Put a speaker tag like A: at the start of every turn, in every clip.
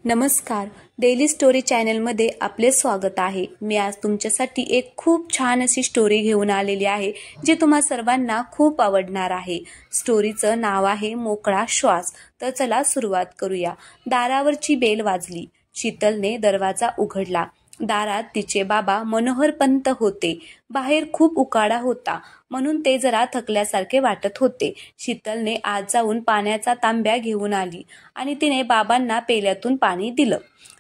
A: नमस्कार. Daily story चॅनलमध्ये आपले स्वागत आहे. मी आज तुमच्यासाठी एक खूप छान अशी स्टोरी घेऊन आलेली आहे, जी तुम्हा सर्वांना खूप आवडणार आहे. स्टोरीचं नाव आहे मोकळा श्वास. तर चला सुरुवात करूया. दारावरची बेल वाजली. शीतलने दरवाजा उघडला. दारात तिचे बाबा मनोहरपंत होते. बाहेर खूप उकाडा होता, म्हणून ते जरा थकल्यासारखे वाटत होते. शीतलने आत जाऊन पाण्याचा तांब्या घेऊन आली आणि तिने बाबांना पेल्यातून पाणी दिलं.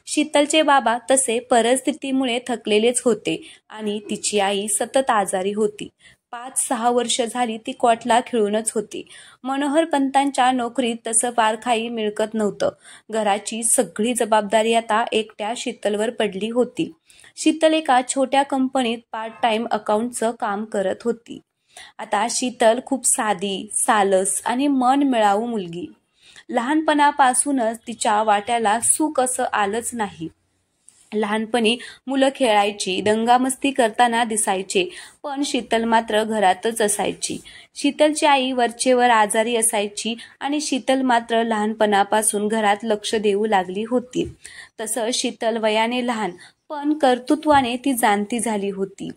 A: शीतलचे बाबा तसे परिस्थितीमुळे थकलेलेच होते आणि तिची आई सतत आजारी होती. 5-6 वर्ष झाली ती कॉटला खेळूनच होती. मनोहरपंतांच्या नोकरीत तसं फार काही मिळकत नव्हतं. घराची सगळी जबाबदारी आता एकट्या शीतलवर पडली होती. शीतल एका छोट्या कंपनीत पार्ट टाइम अकाउंटचं काम करत होती. आता शीतल खूप साधी, सालस आणि मन मिळावू मुलगी. लहानपणापासूनच तिच्या वाट्याला सुख असं आलंच नाही. लहानपणी मुलं खेळायची, दंगामस्ती करताना दिसायचे, पण शीतल मात्र घरातच असायची. शीतलची आई वरचेवर आजारी असायची आणि शीतल मात्र लहानपणापासून घरात लक्ष देऊ लागली होती. तसं शीतल वयाने लहान, पण कर्तृत्वाने ती जाणती झाली होती.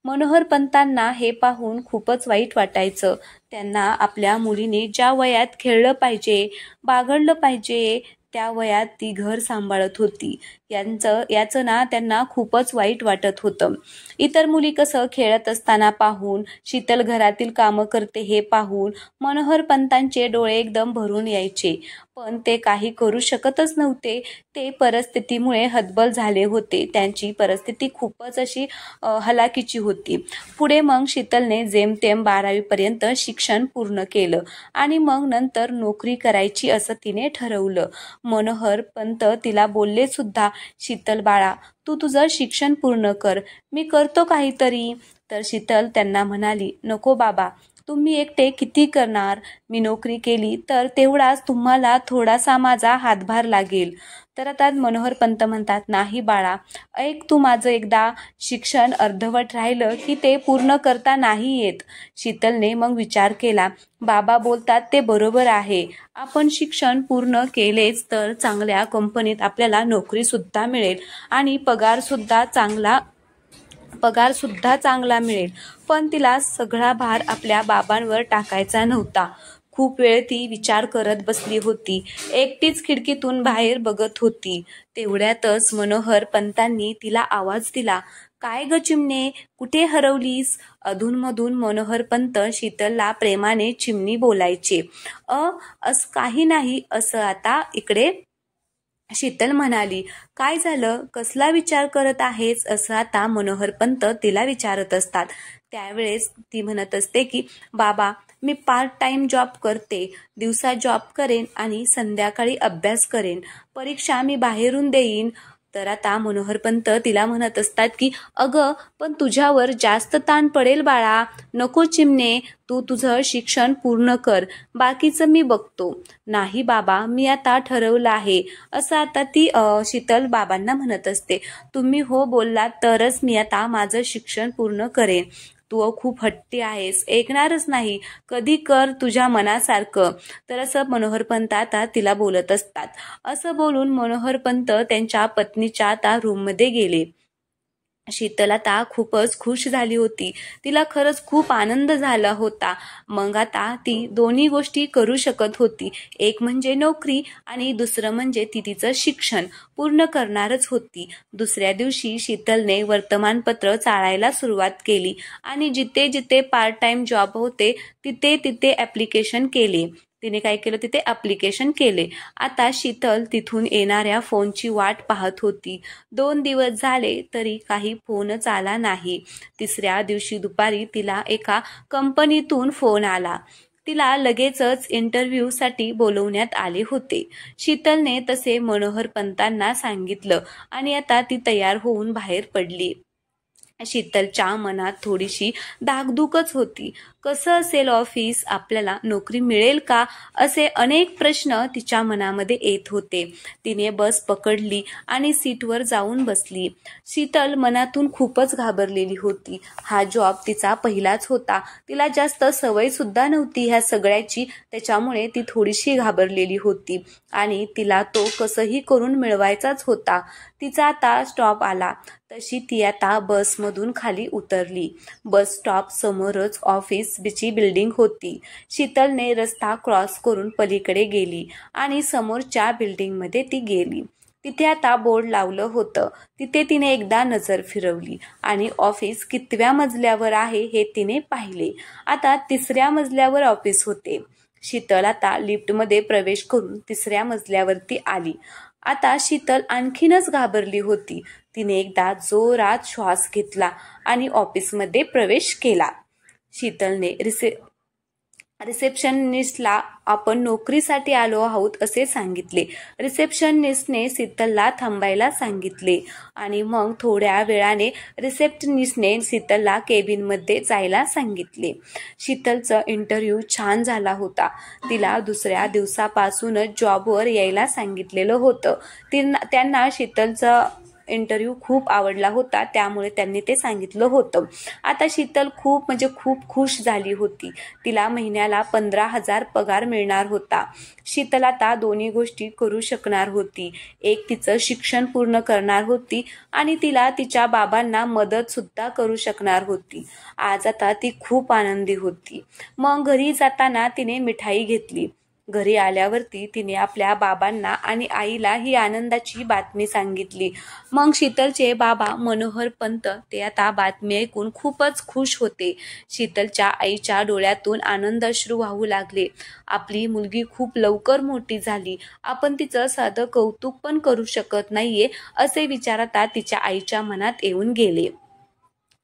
A: मनोहरपंतांना हे पाहून खूपच वाईट वाटायचं. त्यांना आपल्या मुलीने ज्या वयात खेळलं पाहिजे, बागडलं पाहिजे, त्या वयात ती घर सांभाळत होती. याचं ना त्यांना खूपच वाईट वाटत होतं. इतर मुली कसं खेळत असताना पाहून, शीतल घरातील कामं करते हे पाहून मनोहरपंतांचे डोळे एकदम भरून यायचे. पण ते काही करू शकतच नव्हते. ते परिस्थितीमुळे हतबल झाले होते. त्यांची परिस्थिती खूपच अशी हलाखीची होती. पुढे मग शीतलने जेमतेम 12वी पर्यंत शिक्षण पूर्ण केलं आणि मग नंतर नोकरी करायची असं तिने ठरवलं. मनोहरपंत तिला बोलले सुद्धा, शीतल बाळा, तू तुझं शिक्षण पूर्ण कर, मी करतो काहीतरी. तर शीतल त्यांना म्हणाली, नको बाबा, तुम्ही एकटे किती करणार? मी नोकरी केली तर तेवढाच तुम्हाला थोडासा माझा हातभार लागेल. तर आता मनोहरपंत म्हणतात, नाही बाळा, ऐक तू माझं एकदा. शिक्षण अर्धवट राहिलं की ते पूर्ण करता नाही येत. शीतलने मग विचार केला. बाबा बोलतात ते बरोबर आहे. आपण शिक्षण पूर्ण केलेच तर चांगल्या कंपनीत आपल्याला नोकरी सुद्धा मिळेल आणि पगार सुद्धा चांगला मिळेल. पण तिला सगळा भार आपल्या बाबांवर टाकायचा नव्हता. खूप वेळ ती विचार करत बसली होती. एकटीच खिडकीतून बाहेर बघत होती. तेवढ्यातच मनोहरपंतांनी तिला आवाज दिला, काय ग चिमणे, कुठे हरवलीस? अधूनमधून मनोहरपंत शीतलला प्रेमाने चिमणी बोलायचे. असं काही नाही, असं आता इकडे. शीतल म्हणाली, काय झालं, कसला विचार करत आहेस? असं आता मनोहरपंत तिला विचारत असतात. त्यावेळेस ती म्हणत असते की बाबा, मी पार्ट टाइम जॉब करते. दिवसा जॉब करेन आणि संध्याकाळी अभ्यास करेन. परीक्षा मी बाहेरून देईन. तर आता मनोहरपंत तिला म्हणत असतात की अगं, पण तुझ्यावर जास्त ताण पडेल बाळा. नको चिमणे, तू तुझं शिक्षण पूर्ण कर, बाकीचं मी बघतो. नाही बाबा, मी आता ठरवलं आहे, असं आता ती शीतल बाबांना म्हणत असते. तुम्ही हो बोललात तरच मी आता माझं शिक्षण पूर्ण करेन. तू खूप हट्टी आहेस, ऐकणारच नाही. कधी कर तुझ्या मनासारखं. तर असं मनोहरपंत आता तिला बोलत असतात. असं बोलून मनोहरपंत त्यांच्या पत्नीच्या आता रूममध्ये गेले. शीतल आता खूपच खुश झाली होती. तिला खरंच खूप आनंद झाला होता. मग आता ती दोन्ही गोष्टी करू शकत होती. एक म्हणजे नोकरी आणि दुसरं म्हणजे ती तिचं शिक्षण पूर्ण करणारच होती. दुसऱ्या दिवशी शीतलने वर्तमानपत्र चाळायला सुरुवात केली आणि जिथे जिथे पार्ट टाइम जॉब होते तिथे तिथे ॲप्लिकेशन केले. तिने काय केलं, तिथे ॲप्लिकेशन केले. आता शीतल तिथून येणाऱ्या फोनची वाट पाहत होती. 2 दिवस झाले तरी काही फोनच आला नाही. तिसऱ्या दिवशी दुपारी तिला एका कंपनीतून फोन आला. तिला लगेचच इंटरव्ह्यूसाठी बोलवण्यात आले होते. शीतलने तसे मनोहरपंतांना सांगितलं आणि आता ती तयार होऊन बाहेर पडली. शीतलच्या मनात थोडीशी धाकधूकच होती. कसं असेल ऑफिस, आपल्याला नोकरी मिळेल का, असे अनेक प्रश्न तिच्या मनामध्ये येत होते. तिने बस पकडली आणि सीटवर जाऊन बसली. शीतल मनातून खूपच घाबरलेली होती. हा जॉब तिचा पहिलाच होता. तिला जास्त सवय सुद्धा नव्हती ह्या सगळ्याची, त्याच्यामुळे ती थोडीशी घाबरलेली होती आणि तिला तो कसंही करून मिळवायचाच होता. तिचा आता स्टॉप आला तशी ती आता बसमधून खाली उतरली. बस स्टॉप समोरच ऑफिसची बिल्डिंग होती. शीतलने रस्ता क्रॉस करून पलीकडे गेली आणि समोरच्या बिल्डिंगमध्ये ती गेली. तिथे आता बोर्ड लावलं होतं. तिथे तिने एकदा नजर फिरवली आणि ऑफिस कितव्या मजल्यावर आहे हे तिने पाहिले. आता 3ऱ्या मजल्यावर ऑफिस होते. शीतल आता लिफ्टमध्ये प्रवेश करून 3ऱ्या मजल्यावरती आली. आता शीतल आणखीनच घाबरली होती. तिने एकदा जोरात श्वास घेतला आणि ऑफिसमध्ये प्रवेश केला. शीतलने रिसेप्शनिस्टला आपण नोकरीसाठी आलो आहोत असे सांगितले. रिसेप्शनिस्टने शीतलला थांबायला सांगितले आणि मग थोड्या वेळाने रिसेप्शनिस्टने शीतलला केबिनमध्ये जायला सांगितले. शीतलचा इंटरव्ह्यू छान झाला होता. तिला दुसऱ्या दिवसापासूनच जॉबवर यायला सांगितलेलं होतं. त्यांना शीतलचा इंटरव्ह्यू खूप आवडला होता, त्यामुळे त्यांनी ते सांगितलं होतं. आता शीतल खूप खुश झाली होती. तिला महिन्याला 15,000 पगार मिळणार होता. शीतल आता दोन्ही गोष्टी करू शकणार होती. एक तिचं शिक्षण पूर्ण करणार होती आणि तिला तिच्या बाबांना मदत सुद्धा करू शकणार होती. आज आता ती खूप आनंदी होती. मग घरी जाताना तिने मिठाई घेतली. घरी आल्यावरती तिने आपल्या बाबांना आणि आईला ही आनंदाची बातमी सांगितली. मग शीतलचे बाबा मनोहर पंत ते आता बातमी ऐकून खूपच खुश होते. शीतलच्या आईच्या डोळ्यातून आनंदाश्रू वाहू लागले. आपली मुलगी खूप लवकर मोठी झाली. आपण तिचं साधं कौतुक पण करू शकत नाहीये असे विचार आता तिच्या आईच्या मनात येऊन गेले.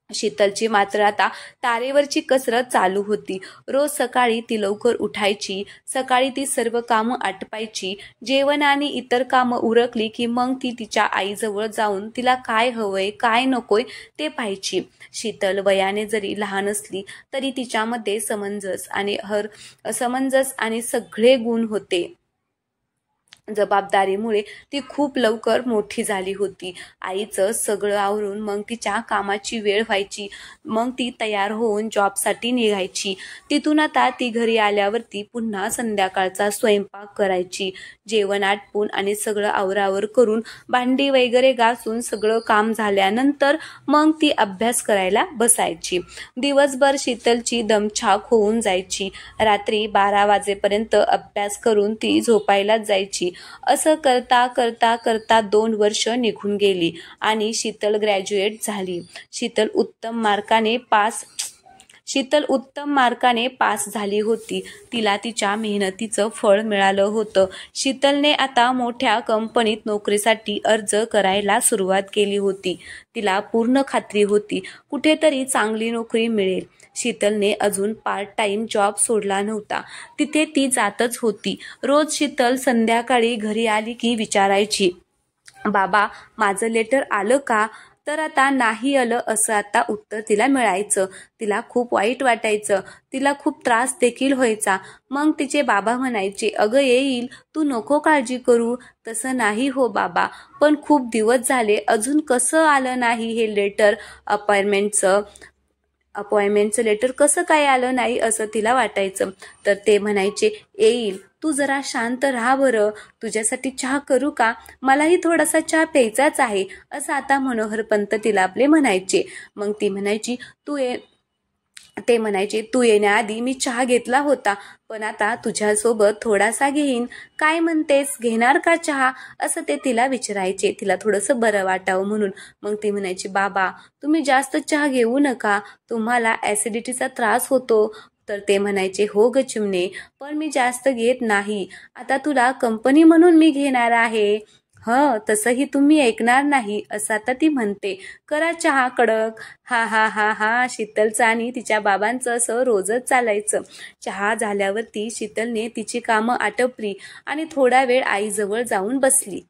A: शीतलची मात्र आता तारेवरची कसरत चालू होती. रोज सकाळी ती लवकर उठायची. सकाळी ती सर्व कामं आटपायची. जेवण आणि इतर कामं उरकली की मग ती तिच्या आईजवळ जाऊन तिला काय हवंय काय नकोय ते पाहायची. शीतल वयाने जरी लहान असली तरी तिच्यामध्ये समंजस आणि सगळे गुण होते. जबाबदारीमुळे ती खूप लवकर मोठी झाली होती. आईचं सगळं आवरून मग तिच्या कामाची वेळ व्हायची. मग ती तयार होऊन जॉबसाठी निघायची. तिथून आता ती घरी आल्यावरती पुन्हा संध्याकाळचा स्वयंपाक करायची. जेवण आटपून आणि सगळं आवरावर करून भांडी वगैरे घासून सगळं काम झाल्यानंतर मग ती अभ्यास करायला बसायची. दिवसभर शीतलची दमछाक होऊन जायची. रात्री 12 वाजेपर्यंत अभ्यास करून ती झोपायला जायची. असं करता करता करता 2 वर्ष निघून गेली आणि शीतल ग्रॅज्युएट झाली. शीतल उत्तम मार्काने पास झाली होती. तिला तिच्या मेहनतीचं फळ मिळालं होतं. शीतलने आता मोठ्या कंपनीत नोकरीसाठी अर्ज करायला सुरुवात केली होती. तिला पूर्ण खात्री होती कुठेतरी चांगली नोकरी मिळेल. शीतलने अजून पार्ट टाइम जॉब सोडला नव्हता. तिथे ती जातच होती. रोज शीतल संध्याकाळी घरी आली की विचारायची, बाबा माझं लेटर आलं का? तर आता नाही आलं असं आता उत्तर तिला मिळायचं. तिला खूप वाईट वाटायचं. तिला खूप त्रास देखील व्हायचा. मग तिचे बाबा म्हणायचे, अगं येईल, तू नको काळजी करू. तसं नाही हो बाबा, पण खूप दिवस झाले अजून कसं आलं नाही हे लेटर, अपॉइंटमेंटचं लेटर कसं काय आलं नाही असं तिला वाटायचं. तर ते म्हणायचे, येईल, तू जरा शांत राहा बरं, तुझ्यासाठी चहा करू का? मलाही थोडासा चहा प्यायचाच आहे असं आता मनोहर पंत तिला आपले म्हणायचे. मग ती म्हणायची, ते म्हणायचे, तू येण्याआधी मी चहा घेतला होता, पण आता तुझ्यासोबत थोडासा घेईन. काय म्हणतेस, घेणार का चहा? असं ते तिला विचारायचे, तिला थोडंसं बरं वाटावं म्हणून. मग ती म्हणायची, बाबा तुम्ही जास्त चहा घेऊ नका, तुम्हाला ऍसिडिटीचा त्रास होतो. तर ते म्हणायचे, हो ग चिमणे, पण मी जास्त घेत नाही. आता तुला कंपनी म्हणून मी घेणार आहे. तसंही तुम्ही ऐकणार नाही असं आता ती म्हणते. करा चहा कडक. हा हा हा हा. शीतलचं आणि तिच्या बाबांचं असं रोजच चालायचं. चहा झाल्यावरती शीतलने तिची कामं आटपली आणि थोडा वेळ आईजवळ जाऊन बसली.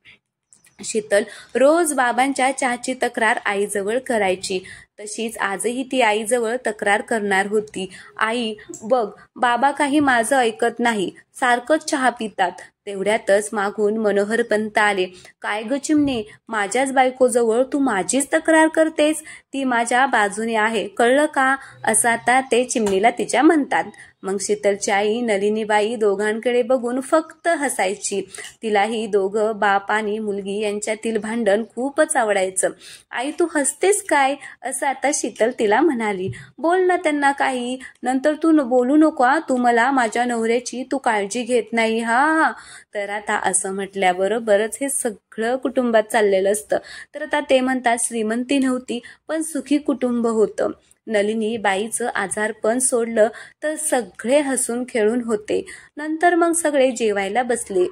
A: शीतल रोज बाबांच्या चहाची तक्रार आईजवळ करायची. तशीच आजही ती आईजवळ तक्रार करणार होती. आई बघ, बाबा काही माझं ऐकत नाही, सारखंच चहा पितात. तेवढ्यातच मागून मनोहरपंत आले. काय ग चिमणे, माझ्याच बायकोजवळ तू माझीच तक्रार करतेस? ती माझ्या बाजूने आहे, कळलं का? असं आता ते चिमणीला तिच्या म्हणतात. मग शीतलची आई नलिनीबाई दोघांकडे बघून फक्त हसायची. तिलाही दोघं बाप आणि मुलगी यांच्यातील भांडण खूपच आवडायचं. आई तू हसतेस काय? असं आता शीतल तिला म्हणाली. बोल ना त्यांना काही, नंतर तू बोलू नको. तू मला माझ्या नवऱ्याची तू काळजी घेत नाही. हा. तर आता असं म्हटल्याबरोबरच हे सगळं कुटुंबात चाललेलं असतं. तर आता ते म्हणतात श्रीमंती नव्हती पण सुखी कुटुंब होतं. नलिनी बाईचं आजारपण सोडलं तर सगळे हसून खेळून होते. नंतर मग सगळे जेवायला बसले.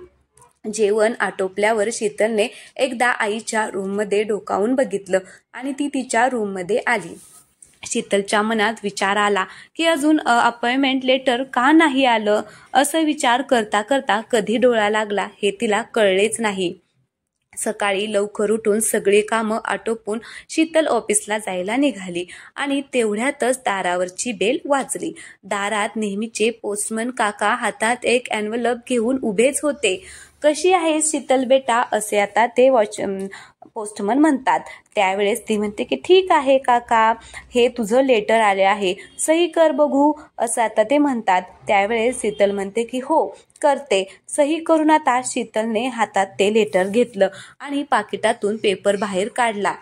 A: जेवण आटोपल्यावर शीतलने एकदा आईच्या रूममध्ये डोकावून बघितलं आणि ती तिच्या रूममध्ये आली. शीतलच्या मनात विचार आला की अजून अपॉइंटमेंट लेटर का नाही आलं. असं विचार करता करता कधी डोळा लागला हे तिला कळलेच नाही. सकाळी लवकर उठून सगळी कामं आटोपून शीतल ऑफिसला जायला निघाली आणि तेवढ्यातच दारावरची बेल वाजली. दारात नेहमीचे पोस्टमन काका हातात एक एन्व्हलप घेऊन उभेच होते. कशी आहे शीतल बेटा, असे आता ते पोस्टमन म्हणतात. त्यावेळेस ती म्हणते की ठीक आहे काका, हे तुझं लेटर आले आहे, सही कर बघू, असं आता ते म्हणतात. त्यावेळेस शीतल म्हणते की हो करते. सही करून आता शीतलने हातात ते लेटर घेतलं आणि पाकिटातून पेपर बाहेर काढला.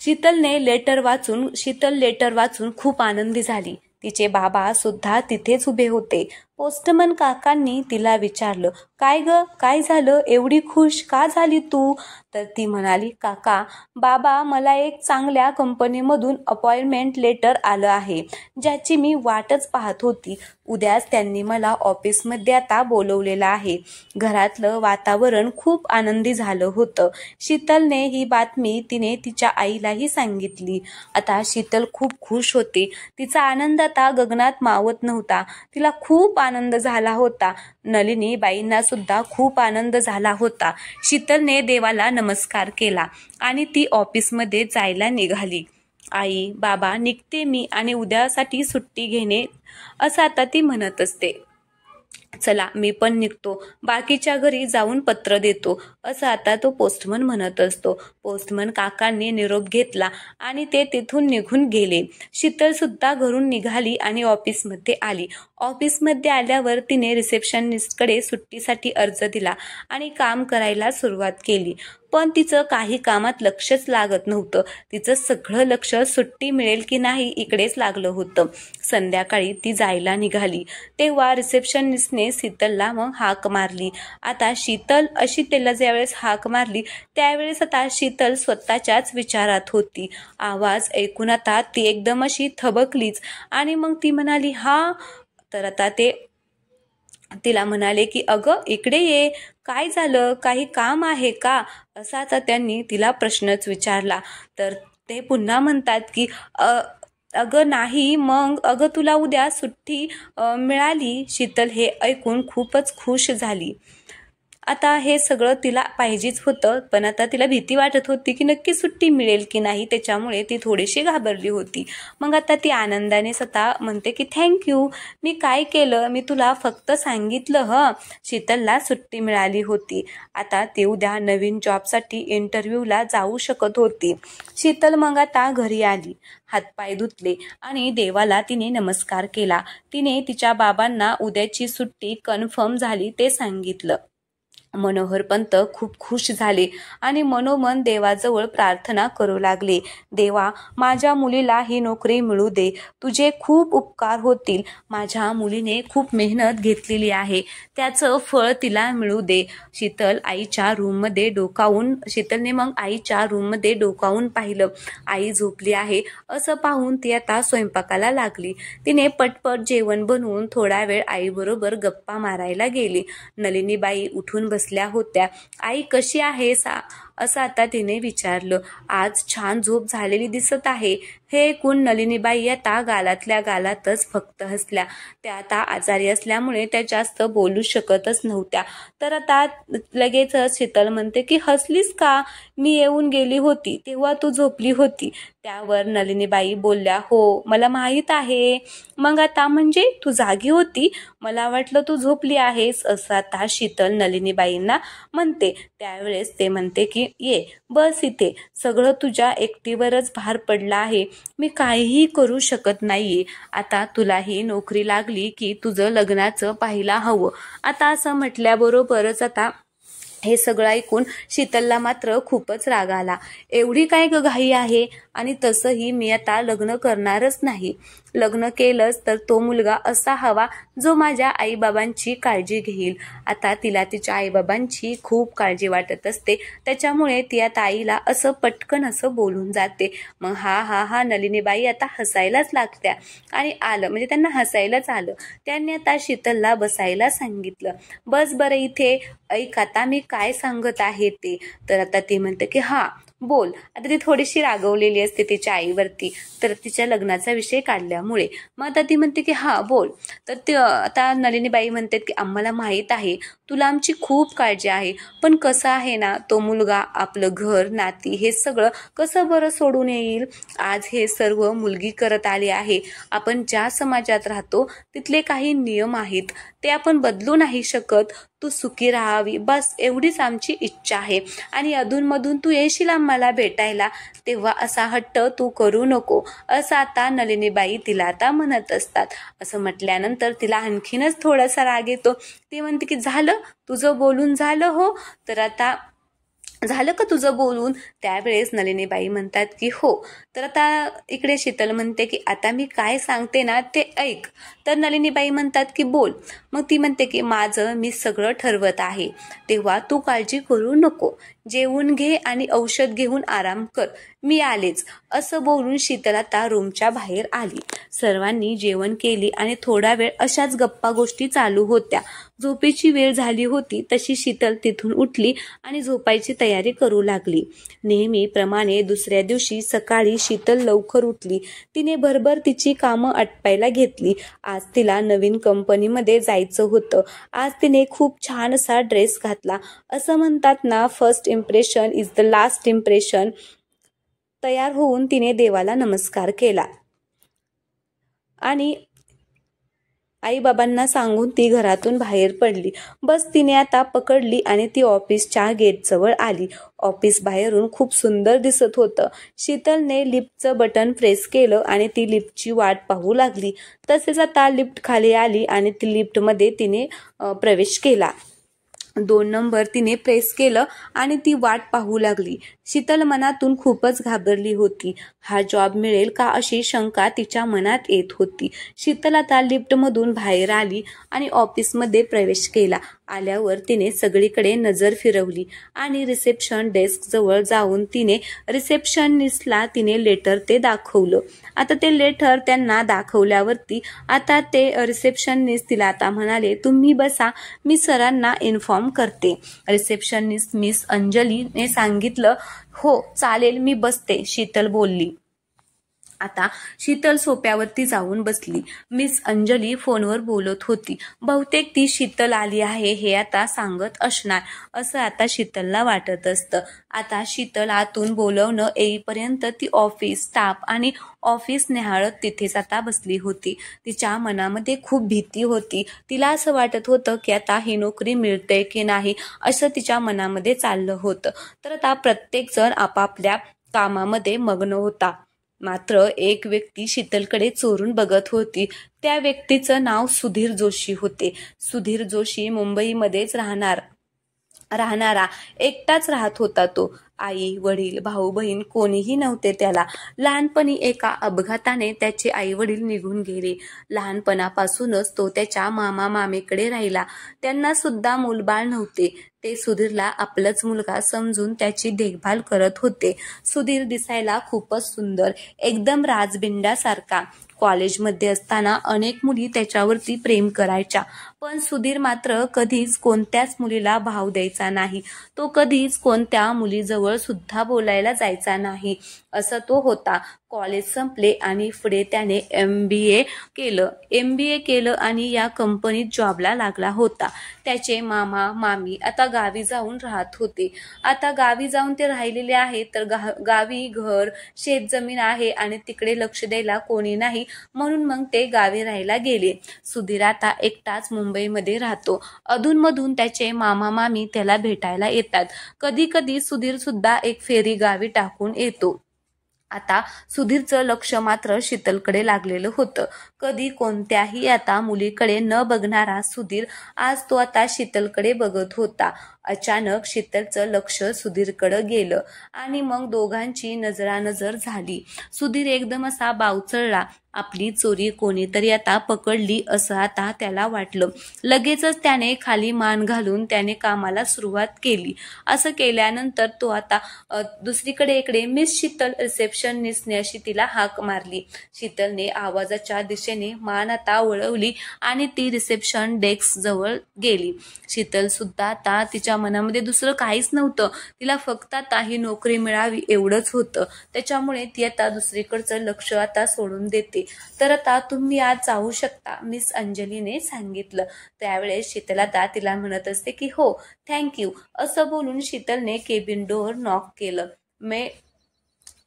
A: शीतल लेटर वाचून खूप आनंदी झाली. तिचे बाबा सुद्धा तिथेच उभे होते. पोस्टमन काकांनी तिला विचारलं, काय ग, काय झालं, एवढी खुश का झाली तू? तर ती म्हणाली, काका बाबा, मला एक चांगल्या कंपनीमधून अपॉइंटमेंट लेटर आलं आहे, ज्याची मी वाटच पाहत होती. उद्याच त्यांनी मला ऑफिसमध्ये आता बोलवलेलं आहे. घरातलं वातावरण खूप आनंदी झालं होतं. शीतलने ही बातमी तिने तिच्या आईलाही सांगितली. आता शीतल खूप खुश होती. तिचा आनंद आता गगनात मावत नव्हता. तिला खूप आनंद झाला होता. नलिनी बाईंना सुद्धा खूप आनंद झाला होता. शीतलने देवाला नमस्कार केला आणि ती ऑफिसमध्ये जायला निघाली. आई बाबा निघते मी आणि उद्यासाठी सुट्टी घेणे, असं आता ती म्हणत असते. चला मी पण निघतो, बाकीच्या घरी जाऊन पत्र देतो, असं आता तो पोस्टमन म्हणत असतो. पोस्टमन काकांनी निरोप घेतला आणि ते तिथून निघून गेले. शीतल सुद्धा घरून निघाली आणि ऑफिसमध्ये आली. ऑफिसमध्ये आल्यावर तिने रिसेप्शनिस्टकडे सुट्टीसाठी अर्ज दिला आणि काम करायला सुरुवात केली. पण तिचं काही कामात लक्षच लागत नव्हतं. तिचं सगळं लक्ष सुट्टी मिळेल की नाही इकडेच लागलं होतं. संध्याकाळी ती जायला निघाली तेव्हा रिसेप्शनिस्टने शीतलला मग हाक मारली. आता शीतल अशी त्याला ज्यावेळेस हाक मारली त्यावेळेस आता शीतल स्वतःच्याच विचारात होती. आवाज ऐकून आता ती एकदम अशी थबकलीच आणि मग ती म्हणाली हा. तर आता ते तिला म्हणाले की अगं इकडे ये, काय झालं, काही काम आहे का, असा आता त्यांनी तिला प्रश्नच विचारला. तर ते पुन्हा म्हणतात की अगं नाही, मग अगं तुला उद्या सुट्टी मिळाली. शीतल हे ऐकून खूपच खुश झाली. आता हे सगळं तिला पाहिजेच होतं, पण आता तिला भीती वाटत होती की नक्की सुट्टी मिळेल की नाही, त्याच्यामुळे ती थोडीशी घाबरली होती. मग आता ती आनंदाने स्वतः म्हणते की थँक्यू, मी काय केलं, मी तुला फक्त सांगितलं शीतलला सुट्टी मिळाली होती. आता ती उद्या नवीन जॉबसाठी इंटरव्ह्यूला जाऊ शकत होती. शीतल मग आता घरी आली, हातपाय धुतले आणि देवाला तिने नमस्कार केला. तिने तिच्या बाबांना उद्याची सुट्टी कन्फर्म झाली ते सांगितलं. मनोहरपंत खूप खुश झाले आणि मनोमन देवाजवळ प्रार्थना करू लागले. देवा, माझ्या मुलीला ही नोकरी मिळू दे, तुझे खूप उपकार होतील. माझ्या मुलीने खूप मेहनत घेतलेली आहे, त्याचं फळ तिला मिळू दे. शीतलने मग आईच्या रूममध्ये डोकावून पाहिलं. आई झोपली आहे असं पाहून ती आता स्वयंपाकाला लागली. तिने पटपट जेवण बनवून थोडा वेळ आईबरोबर गप्पा मारायला गेली. नलिनीबाई उठून बसल्या होत्या. आई कशी आहेस? असं आता तिने विचारलं. आज छान झोप झालेली दिसत आहे. हे ऐकून नलिनीबाई आता गालातल्या गालातच फक्त हसल्या. त्या आता आजारी असल्यामुळे त्या जास्त बोलू शकतच नव्हत्या. तर आता लगेच शीतल म्हणते की हसलीस का? मी येऊन गेली होती तेव्हा तू झोपली होती. त्यावर नलिनीबाई बोलल्या, हो मला माहित आहे. मग आता म्हणजे तू जागी होती? मला वाटलं तू झोपली आहेस, असं आता शीतल नलिनीबाईंना म्हणते. त्यावेळेस ते म्हणते की ये बस इथे, सगळं तुझ्या एकटीवरच भार पडला आहे. मी काहीही करू शकत नाहीये. आता तुला ही नोकरी लागली की तुझं लग्नाचं पाहायला हवं. आता असं म्हटल्याबरोबरच आता हे सगळं ऐकून शीतलला मात्र खूपच राग आला. एवढी काय घाई आहे? आणि तसंही मी आता लग्न करणारच नाही. लग्न केलंच तर तो मुलगा असा हवा जो माझ्या आईबाबांची काळजी घेईल. आता तिला तिच्या आईबाबांची खूप काळजी वाटत असते, त्याच्यामुळे ती आता आईला असं पटकन असं बोलून जाते. मग हा नलिनीबाई आता हसायलाच लागत्या. आणि आलं म्हणजे त्यांना हसायलाच आलं. त्यांनी आता शीतलला बसायला सांगितलं. बस बरं इथे, ऐक आता मी काय सांगत आहे ते. तर आता ती म्हणते की हा बोल. आता ती थोडीशी रागवलेली असते तिच्या आईवरती, तर तिच्या लग्नाचा विषय काढल्यामुळे. मग आता ती म्हणते की हा बोल. तर ते आता नलिनीबाई म्हणतात की आम्हाला माहीत आहे तुला आमची खूप काळजी आहे, पण कसं आहे ना, तो मुलगा आपलं घर नाती हे सगळं कसं बरं सोडून येईल? आज हे सर्व मुलगी करत आली आहे. आपण ज्या समाजात राहतो तिथले काही नियम आहेत, ते आपण बदलू नाही शकत. तू सुखी राहावी बस एवढीच आमची इच्छा आहे. आणि अधूनमधून तू येशील आम्हाला भेटायला, तेव्हा असा हट्ट तू करू नको, असं आता नलिनीबाई तिला आता म्हणत असतात. असं म्हटल्यानंतर तिला आणखीनच थोडासा राग येतो. ती म्हणते की झालं तुझं बोलून झालं? हो, तर आता झालं का तुझं बोलून? त्यावेळेस नलिनीबाई म्हणतात की हो. तर आता इकडे शीतल म्हणते की आता मी काय सांगते ना ते ऐक. तर नलिनीबाई म्हणतात की बोल. मग ती म्हणते की माझं मी सगळं ठरवत आहे, तेव्हा तू काळजी करू नको. जेवून घे आणि औषध घेऊन आराम कर, मी आलेच. असं बोलून शीतल आता रूमच्या बाहेर आली. सर्वांनी जेवण केली आणि थोडा वेळ अशाच गप्पा गोष्टी चालू होत्या. झोपेची वेळ झाली होती तशी शीतल तिथून उठली आणि झोपायची तयारी करू लागली. नेहमीप्रमाणे दुसऱ्या दिवशी सकाळी शीतल लवकर उठली. तिने भरभर तिची कामं आटपायला घेतली. आज तिला नवीन कंपनीमध्ये जायचं होतं. आज तिने खूप छान असा ड्रेस घातला. असं म्हणतात ना, first impression is the last impression. तयार होऊन तिने देवाला नमस्कार केला आणि आईबाबांना सांगून ती घरातून बाहेर पडली. बस तिने आता पकडली आणि ती ऑफिसच्या गेटजवळ आली. ऑफिस बाहेरून खूप सुंदर दिसत होतं. शीतलने लिफ्टचं बटन प्रेस केलं आणि ती लिफ्टची वाट पाहू लागली. तसेच आता लिफ्ट खाली आली आणि ती लिफ्टमध्ये तिने प्रवेश केला. 2 नंबर तिने प्रेस केलं आणि ती वाट पाहू लागली. शीतल मनातून खूपच घाबरली होती. हा जॉब मिळेल का अशी शंका तिच्या मनात येत होती. शीतल आता लिफ्टमधून बाहेर आली आणि ऑफिसमध्ये प्रवेश केला. आल्यावर तिने सगळीकडे नजर फिरवली आणि रिसेप्शन डेस्क जवळ जाऊन तिने रिसेप्शनिस्टला तिने लेटर ते दाखवलं. आता ते लेटर त्यांना दाखवल्यावरती आता ते रिसेप्शनिस्ट तिला आता म्हणाले, तुम्ही बसा, मी सरांना इन्फॉर्म करते. रिसेप्शनिस्ट मिस अंजलीने सांगितलं. हो चालेल, मी बसते, शीतल बोलली. आता शीतल सोप्यावरती जाऊन बसली. मिस अंजली फोनवर बोलत होती. बहुतेक ती शीतल आली आहे हे आता सांगत असणार, असं आता शीतलला वाटत असतं. आता शीतल आतून बोलवणं येईपर्यंत ती ऑफिस स्टाफ आणि ऑफिस निहाळत तिथेच आता बसली होती. तिच्या मनामध्ये खूप भीती होती. तिला असं वाटत होतं की आता ही नोकरी मिळते की नाही, असं तिच्या मनामध्ये चाललं होतं. तर आता प्रत्येक जण आपापल्या कामामध्ये मग्न होता. मात्र एक व्यक्ती शीतलकडे चोरून बघत होती. त्या व्यक्तीचं नाव सुधीर जोशी होते. सुधीर जोशी मुंबईमध्येच राहणारा एकटाच राहत होता तो. आई वडील भाऊ बहीण कोणीही नव्हते त्याला. लहानपणी एका अपघाताने त्याचे आई वडील निघून गेले. लहानपणापासूनच तो त्याच्या मामा मामेकडे राहिला. त्यांना सुद्धा मूलबाळ नव्हते. ते सुधीरला आपलाच मुलगा समजून त्याची देखभाल करत होते. सुधीर दिसायला खूपच सुंदर, एकदम राजबिंडासारखा. कॉलेजमध्ये असताना अनेक मुली त्याच्यावरती प्रेम करायच्या, पण सुधीर मात्र कधीच कोणत्याच मुलीला भाव द्यायचा नाही. तो कधीच कोणत्या मुलीजवळ जवळ सुद्धा बोलायला जायचा नाही असं तो होता. कॉलेज संपले आणि पुढे त्याने MBA केलं आणि या कंपनीत जॉबला लागला होता. त्याचे मामा मामी आता गावी जाऊन राहत होते. आता गावी जाऊन ते राहिलेले आहे, तर गावी घर शेतजमीन आहे आणि तिकडे लक्ष द्यायला कोणी नाही, म्हणून मग ते गावी राहायला गेले. सुधीर आता एकटाच मुंबईमध्ये राहतो. अधूनमधून त्याचे मामा मामी त्याला भेटायला येतात. कधी कधी सुधीर सुद्धा एक फेरी गावी टाकून येतो. आता सुधीरचं लक्ष मात्र शीतलकडे लागलेलं होतं. कधी कोणत्याही आता मुलीकडे न बघणारा सुधीर आज तो आता शीतलकडे बघत होता. अचानक शीतलचं लक्ष सुधीरकडे गेलं आणि मग दोघांची नजरानजर झाली. सुधीर एकदम असा बावचळला. आपली चोरी कोणीतरी आता पकडली असं आता त्याला वाटलं. लगेचच त्याने खाली मान घालून त्याने कामाला सुरुवात केली. असं केल्यानंतर तो आता दुसरीकडे इकडे मिस शीतल रिसेप्शनिस्टने अशी तिला हाक मारली. शीतलने आवाजाच्या दिशेने मान आता वळवली आणि ती रिसेप्शन डेस्क जवळ गेली. शीतल सुद्धा आता तिच्या मनामध्ये दुसरं काहीच नव्हतं. तिला फक्त आता ही नोकरी मिळावी एवढंच होतं. त्याच्यामुळे ती आता दुसरीकडचं लक्ष आता सोडून देते. तर आता तुम्ही आज जाऊ शकता, मिस अंजलीने सांगितलं. त्यावेळेस शीतल आता तिला म्हणत असते की हो थँक्यू असं बोलून शीतलने केबिन डोअर नॉक केलं.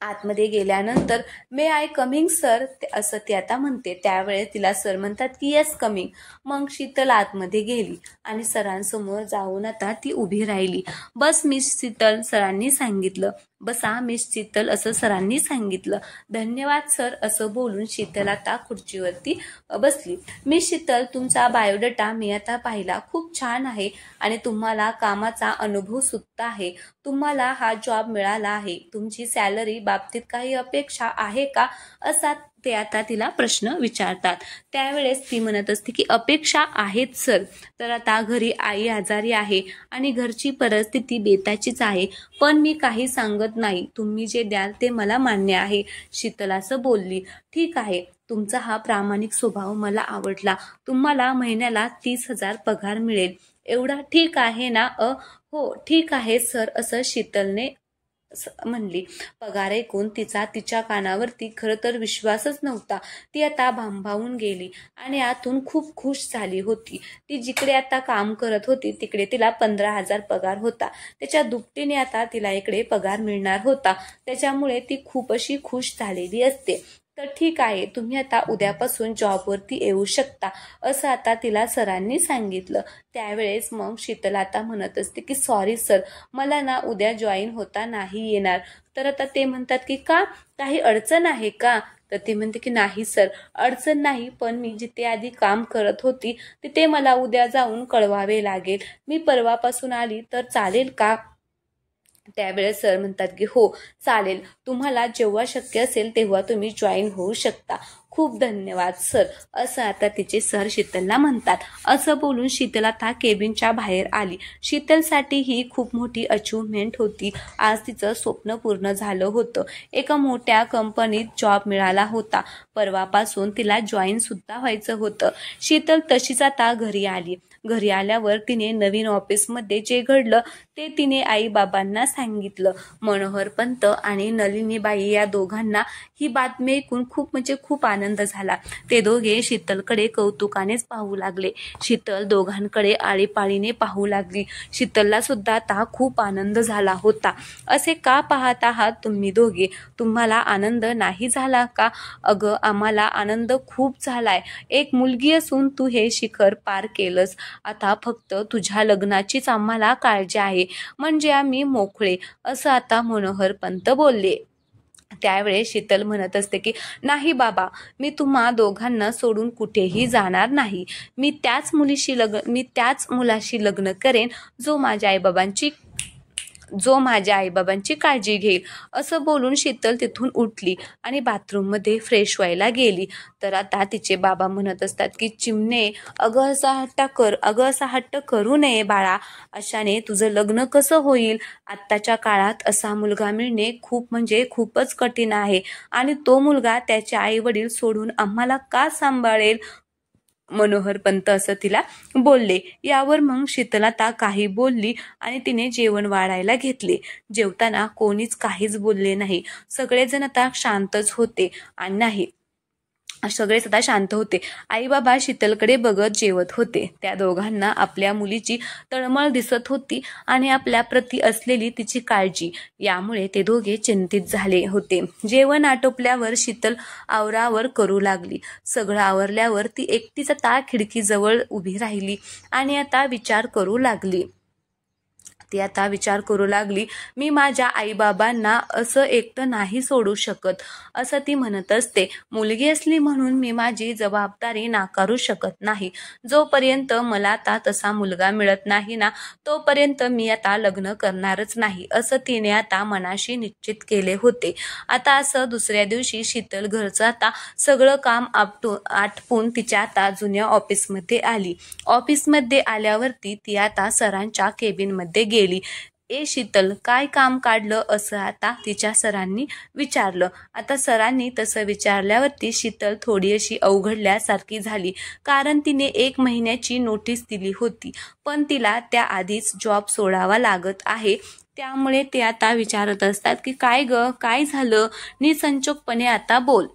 A: आतमध्ये गेल्यानंतर मे आय कमिंग सर असं ती आता म्हणते. त्यावेळेस तिला सर म्हणतात की येस कमिंग. मग शीतल आतमध्ये गेली आणि सरांसमोर जाऊन आता ती उभी राहिली. बस मिस शीतल सरांनी सांगितलं. बसा मिस शीतल असं सरांनी सांगितलं. धन्यवाद सर असं बोलून शीतल आता खुर्चीवरती बसली. मिस शीतल तुमचा बायोडाटा मी आता पाहिला, खूप छान आहे आणि तुम्हाला कामाचा अनुभव सुद्धा आहे. तुम्हाला हा जॉब मिळाला आहे. तुमची सॅलरी बाबतीत काही अपेक्षा आहे का असा ते आता तिला प्रश्न विचारतात. त्यावेळेस ती म्हणत असते की अपेक्षा आहेत सर. तर आता घरी आई आजारी आहे आणि घरची परिस्थिती बेताचीच आहे, पण मी काही सांगत नाही. तुम्ही जे द्याल ते मला मान्य आहे. शीतल असं बोलली. ठीक आहे, तुमचा हा प्रामाणिक स्वभाव मला आवडला. तुम्हाला महिन्याला 30,000 पगार मिळेल एवढा ठीक आहे ना? हो ठीक आहे सर असं शीतलने म्हणली. पगार ऐकून तिच्या कानावरती खरं तर विश्वासच नव्हता. ती आता भांबावून गेली आणि आतून खूप खुश झाली होती. ती जिकडे आता काम करत होती तिकडे तिला 15,000 पगार होता. त्याच्या दुपटीने आता तिला इकडे पगार मिळणार होता. त्याच्यामुळे ती खूप अशी खुश झालेली असते. तर ठीक आहे, तुम्ही आता उद्यापासून जॉबवरती येऊ शकता असं आता तिला सरांनी सांगितलं. त्यावेळेस मग शीतल आता म्हणत असते की सॉरी सर, मला ना उद्या जॉईन होता नाही येणार. तर आता ते म्हणतात की का, काही अडचण आहे का? तर ती म्हणते की नाही सर, अडचण नाही, पण मी जिथे आधी काम करत होती तिथे मला उद्या जाऊन कळवावे लागेल. मी परवापासून आली तर चालेल का? त्यावेळेस सर म्हणतात की हो चालेल, तुम्हाला जेव्हा शक्य असेल तेव्हा तुम्ही जॉईन होऊ शकता. खूप धन्यवाद सर असं आता तिचे सर शीतलला म्हणतात. असं बोलून शीतल आता केबिनच्या बाहेर आली. शीतलसाठी ही खूप मोठी अचिव्हमेंट होती. आज तिचं स्वप्न पूर्ण झालं होतं. एका मोठ्या कंपनीत जॉब मिळाला होता. परवापासून तिला जॉईन सुद्धा व्हायचं होतं. शीतल तशीच आता घरी आली. घरी आल्यावर तिने नवीन ऑफिसमध्ये जे घडलं ते तिने आई बाबांना सांगितलं. मनोहर पंत आणि नलिनीबाई या दोघांना ही बातमी ऐकून खूप आनंद झाला. ते दोघे शीतलकडे कौतुकानेच पाहू लागले. शीतल दोघांकडे आळीपाळीने पाहू लागली. शीतलला सुद्धा आता खूप आनंद झाला होता. असे का पाहत आहात तुम्ही दोघे? तुम्हाला आनंद नाही झाला का? अगं आम्हाला आनंद खूप झालाय. एक मुलगी असून तू हे शिखर पार केलंस. आता फक्त तुझ्या लग्नाचीच आम्हाला काळजी आहे, म्हणजे आम्ही मोकळे असं आता मनोहर पंत बोलले. त्यावेळेस शीतल म्हणत असते की नाही बाबा, मी तुम्हा दोघांना सोडून कुठेही जाणार नाही. मी त्याच मुलाशी लग्न करेन जो माझ्या आईबाबांची काळजी घेईल असं बोलून शीतल तिथून उठली आणि बाथरूममध्ये फ्रेश व्हायला गेली. तर आता तिचे बाबा म्हणत असतात की चिमणे, अगं असा हट्ट करू नये बाळा, अशाने तुझं लग्न कसं होईल? आत्ताच्या काळात असा मुलगा मिळणे खूपच कठीण आहे आणि तो मुलगा त्याचे आई वडील सोडून आम्हाला का सांभाळेल? मनोहर पंत असं तिला बोलले। यावर मग शीतलता काही बोलली आणि तिने जेवण वाढायला घेतले। जेवताना कोणीच काहीच बोलले नाही, सगळेजण आता शांतच होते आणि नाही सगळेच आता शांत होते। आई बाबा शीतलकडे बघत जेवत होते। त्या दोघांना आपल्या मुलीची तळमळ दिसत होती आणि आपल्या प्रती असलेली तिची काळजी, यामुळे ते दोघे चिंतित झाले होते। जेवण आटोपल्यावर शीतल आवरावर करू लागली। सगळं आवरल्यावर ती एकटीच आता खिडकीजवळ उभी राहिली आणि आता विचार करू लागली। मी माझ्या आईबाबांना असं एकटं नाही सोडू शकत, असं ती म्हणत असते। मुलगी असली म्हणून मी माझी जबाबदारी नाकारू शकत नाही। जोपर्यंत मला आता तसा मुलगा मिळत नाही ना, तोपर्यंत मी आता लग्न करणारच नाही, असं तिने आता मनाशी निश्चित केले होते। आता असं दुसऱ्या दिवशी शीतल घरचं आता सगळं काम आटपून तिच्या आता जुन्या ऑफिसमध्ये आली। ऑफिसमध्ये आल्यावरती ती आता सरांच्या केबिनमध्ये गेली। ए शीतल, काय काम काढलं, असं आता तिच्या सरांनी विचारलं। आता सरांनी तसं विचारल्यावरती शीतल थोडी अशी अवघडल्यासारखी झाली, कारण तिने 1 महिन्याची नोटीस दिली होती, पण तिला त्याआधीच जॉब सोडावा लागत आहे। त्यामुळे ते आता विचारत असतात की काय ग, काय झालं, निसंचोकपणे आता बोल,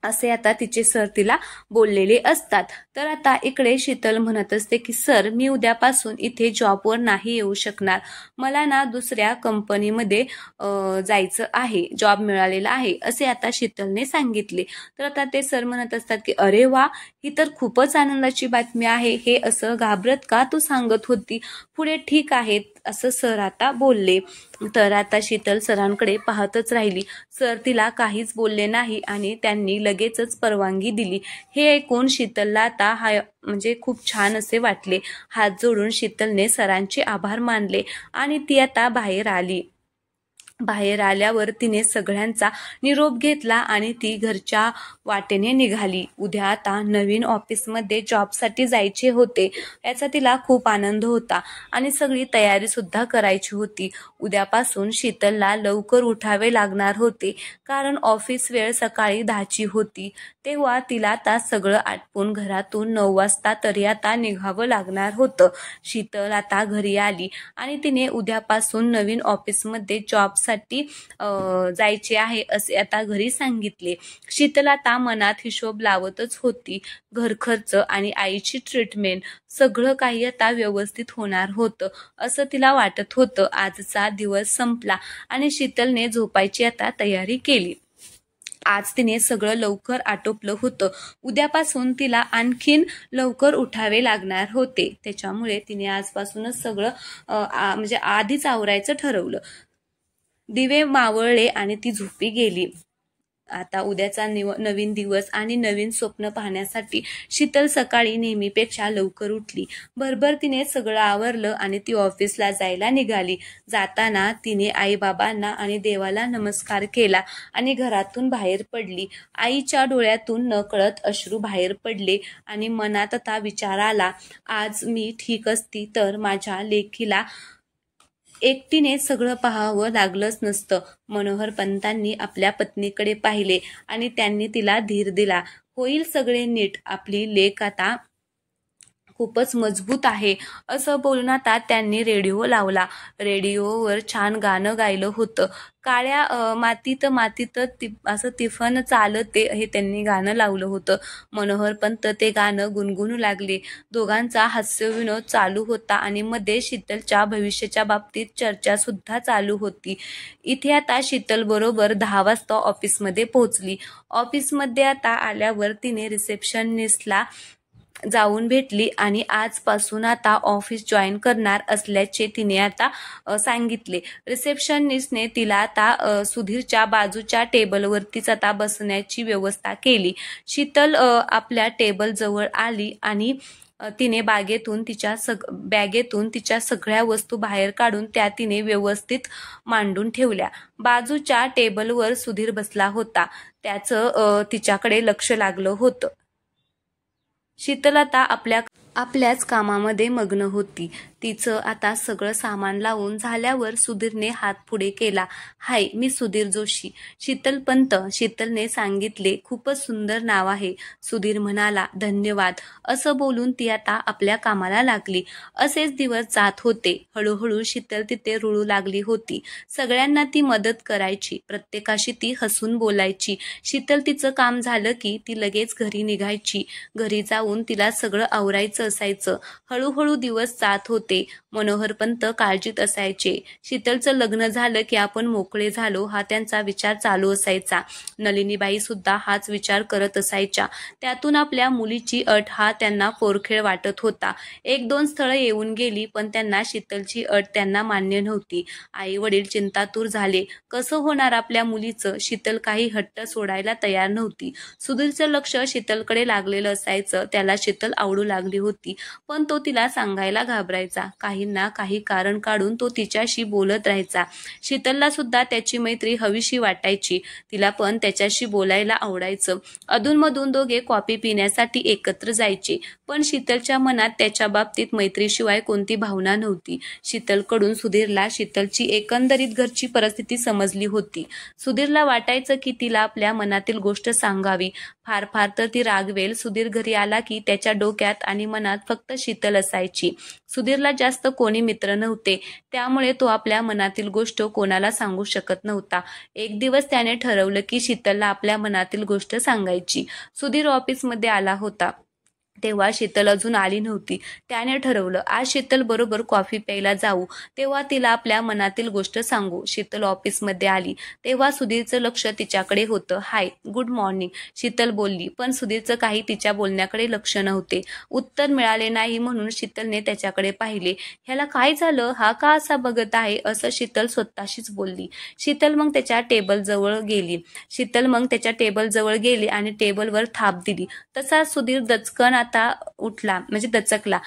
A: असे आता तिचे सर तिला बोललेले असतात। तर आता इकडे शीतल म्हणत असते की सर, मी उद्यापासून इथे जॉबवर नाही येऊ शकणार, मला ना दुसऱ्या कंपनीमध्ये जायचं आहे, जॉब मिळालेला आहे, असे आता शीतलने सांगितले। तर आता ते सर म्हणत असतात की अरे वा, ही तर खूपच आनंदाची बातमी आहे, हे असं घाबरत का तू सांगत होती, पुढे ठीक आहे, असं सर आता बोलले। तर आता शीतल सरांकडे पाहतच राहिली। सर तिला काहीच बोलले नाही आणि त्यांनी लगेचच परवानगी दिली। हे ऐकून शीतलला आता म्हणजे खूप छान असे वाटले। हात जोडून शीतलने सरांचे आभार मानले आणि ती आता बाहेर आली। बाहेर आल्यावर तिने सगळ्यांचा निरोप घेतला आणि ती घरच्या वाटेने निघाली। उद्या आता नवीन ऑफिसमध्ये जॉबसाठी जायचे होते, याचा तिला खूप आनंद होता आणि सगळी तयारी सुद्धा करायची होती। उद्यापासून शीतलला लवकर उठावे लागणार होते, कारण ऑफिस वेळ सकाळी 10ची होती। तेव्हा तिला आता सगळं आटपून घरातून 9 वाजता तरी आता निघावं लागणार होतं। शीतल आता घरी आली आणि तिने उद्यापासून नवीन ऑफिसमध्ये जॉबसाठी जायचे आहे असे आता घरी सांगितले। शीतल आता मनात हिशोब लावतच होती। घर खर्च आणि आईची ट्रीटमेंट सगळं काही आता व्यवस्थित होणार होतं, असं तिला वाटत होतं। आजचा दिवस संपला आणि शीतलने झोपायची आता तयारी केली। आज तिने सगळं लवकर आटोपलं होतं। उद्यापासून तिला आणखीन लवकर उठावे लागणार होते, त्याच्यामुळे तिने आजपासूनच सगळं म्हणजे आधीच आवरायचं ठरवलं। दिवे मावळले आणि ती झोपी गेली। आता उद्याचा नवीन दिवस आणि नवीन स्वप्न पाहण्यासाठी शीतल सकाळी नेहमीपेक्षा लवकर उठली। भरभर तिने सगळं आवरलं आणि ती ऑफिसला जायला निघाली। जाताना तिने आई बाबांना आणि देवाला नमस्कार केला आणि घरातून बाहेर पडली। आईच्या डोळ्यातून नकळत अश्रू बाहेर पडले आणि मनात आता विचार आला, आज मी ठीक असती तर माझ्या लेकीला एकटीने सगळं पाहावं लागलंच नसतं। मनोहर पंतांनी आपल्या पत्नीकडे पाहिले आणि त्यांनी तिला धीर दिला। होईल सगळे नीट, आपली लेक आता खूपच मजबूत आहे, असं बोलून आता त्यांनी रेडिओ लावला। रेडिओवर छान गाणं गायलं होतं। काळ्या मातीत असं तिफन चालते, हे त्यांनी गाणं लावलं होतं। मनोहर पंत ते गाणं गुणगुणू लागले। दोघांचा हास्यविनोद चालू होता आणि मध्ये शीतलच्या भविष्याच्या बाबतीत चर्चा सुद्धा चालू होती। इथे आता शीतल बरोबर 10 वाजता ऑफिसमध्ये पोहोचली। ऑफिसमध्ये आता आल्यावर तिने रिसेप्शनिस्टला जाऊन भेटली आणि आजपासून आता ऑफिस जॉईन करणार असल्याचे तिने आता सांगितले। रिसेप्शनिस्टने तिला आता सुधीरच्या बाजूच्या टेबलवरतीच आता बसण्याची व्यवस्था केली। शीतल आपल्या टेबल जवळ आली आणि तिने बॅगेतून तिच्या सगळ्या वस्तू बाहेर काढून त्या तिने व्यवस्थित मांडून ठेवल्या। बाजूच्या टेबलवर सुधीर बसला होता, त्याचं तिच्याकडे लक्ष लागलं होतं। शीतल आता आपल्या आपल्याच कामामध्ये मग्न होती. तिचं आता सगळं सामान लावून झाल्यावर सुधीरने हात पुढे केला. हाय, मी सुधीर जोशी. शीतल पंत. शीतलने सांगितले. खूपच सुंदर नाव आहे. सुधीर म्हणाला, धन्यवाद. असं बोलून ती आता आपल्या कामाला लागली. असेच दिवस जात होते. हळूहळू शीतल तिथे रुळू लागली होती. सगळ्यांना ती मदत करायची. प्रत्येकाशी ती हसून बोलायची. शीतल तिचं काम झालं की ती लगेच घरी निघायची. घरी जाऊन तिला सगळं आवरायचं असायचं. हळूहळू दिवस जात होते. मनोहर पंत काळजीत असायचे. शीतलचं लग्न झालं की आपण मोकळे झालो हा त्यांचा विचार चालू असायचा. नलिनीबाई सुद्धा हाच विचार करत असायच्या. त्यातून आपल्या मुलीची अट हा त्यांना पोरखेळ वाटत होता. 1-2 स्थळं येऊन गेली पण त्यांना शीतलची अट त्यांना मान्य नव्हती. आई वडील चिंतातूर झाले. कसं होणार आपल्या मुलीचं? शीतल काही हट्ट सोडायला तयार नव्हती. सुधीरचं लक्ष शीतलकडे लागलेलं असायचं. त्याला शीतल आवडू लागली होती पण तो तिला सांगायला घाबरायचा. काही ना काही कारण काढून तो तिच्याशी बोलत राहायचा. शीतलला सुद्धा त्याची मैत्री हवीशी वाटायची. तिला पण त्याच्याशी बोलायला आवडायचं. अधूनमधून दोघे कॉफी पिण्यासाठी एकत्र जायचे पण शीतलच्या मनात त्याच्या बाबतीत मैत्रीशिवाय कोणती भावना नव्हती. शीतलकडून सुधीरला शीतलची एकंदरीत घरची परिस्थिती समजली होती. सुधीरला वाटायचं की तिला आपल्या मनातील गोष्ट सांगावी. फार फार तर ती रागवेल. सुधीर घरी आला की त्याच्या डोक्यात आणि मनात फक्त शीतल असायची. सुधीरला जास्त कोणी मित्र नव्हते त्यामुळे तो आपल्या मनातील गोष्ट कोणाला सांगू शकत नव्हता. एक दिवस त्याने ठरवलं की शीतलला आपल्या मनातील गोष्ट सांगायची. सुधीर ऑफिसमध्ये आला होता तेव्हा शीतल अजून आली नव्हती. त्याने ठरवलं आज शीतल बरोबर कॉफी प्यायला जाऊ, तेव्हा तिला आपल्या मनातील गोष्ट सांगू. शीतल ऑफिसमध्ये आली तेव्हा सुधीरचं लक्ष तिच्याकडे होतं. हाय, गुड मॉर्निंग, शीतल बोलली पण सुधीरचं काही तिच्या बोलण्याकडे लक्ष नव्हते. उत्तर मिळाले नाही म्हणून शीतलने त्याच्याकडे पाहिले. ह्याला काय झालं? हा का असा बघत आहे? असं शीतल स्वतःशीच बोलली. शीतल मग त्याच्या टेबल जवळ गेली आणि टेबलवर थाप दिली. तसा सुधीर दचकन आता उठला म्हणजे दचकला.